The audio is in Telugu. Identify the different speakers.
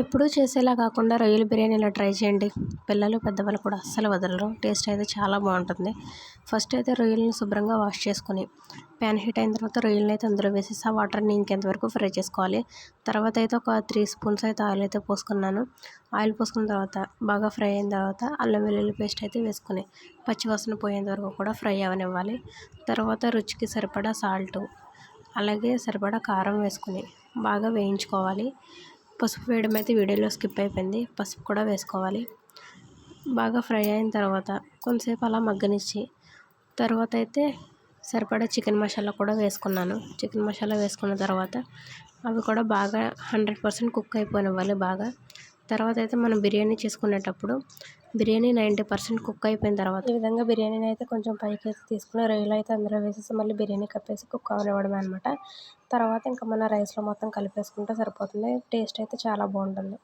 Speaker 1: ఎప్పుడూ చేసేలా కాకుండా రొయ్యల బిర్యానీ ఇలా ట్రై చేయండి. పిల్లలు, పెద్దవాళ్ళు కూడా అస్సలు వదలరు. టేస్ట్ అయితే చాలా బాగుంటుంది. ఫస్ట్ అయితే రొయ్యలను శుభ్రంగా వాష్ చేసుకొని ప్యాన్ హీట్ అయిన తర్వాత రొయ్యలను అయితే అందులో వేసేసి ఆ వాటర్ని ఇంకెంతవరకు ఫ్రై చేసుకోవాలి. తర్వాత అయితే ఒక 3 స్పూన్స్ అయితే ఆయిల్ అయితే పోసుకున్నాను. ఆయిల్ పోసుకున్న తర్వాత బాగా ఫ్రై అయిన తర్వాత అల్లం వెల్లుల్లి పేస్ట్ అయితే వేసుకుని పచ్చివాసన పోయేంత వరకు కూడా ఫ్రై అవనివ్వాలి. తర్వాత రుచికి సరిపడా సాల్టు, అలాగే సరిపడా కారం వేసుకుని బాగా వేయించుకోవాలి. పసుపు వేయడం అయితే వీడియోలో స్కిప్ అయిపోయింది. పసుపు కూడా వేసుకోవాలి. బాగా ఫ్రై అయిన తర్వాత కొంతసేపు అలా మగ్గనిచ్చి తర్వాత అయితే సరిపడా చికెన్ మసాలా కూడా వేసుకున్నాను. చికెన్ మసాలా వేసుకున్న తర్వాత అవి కూడా బాగా 100% కుక్ అయిపోనివ్వాలి బాగా. తర్వాత అయితే మనం బిర్యానీ చేసుకునేటప్పుడు బిర్యానీ 90% కుక్ అయిపోయిన తర్వాత ఈ విధంగా బిర్యానీని అయితే కొంచెం పైకి తీసుకుని రొయ్యలు అయితే అందులో వేసేసి మళ్ళీ బిర్యానీ కప్పేసి కుక్ అవనివ్వడమే అనమాట. తర్వాత ఇంకా మన రైస్లో మొత్తం కలిపేసుకుంటే సరిపోతుంది. టేస్ట్ అయితే చాలా బాగుంటుంది.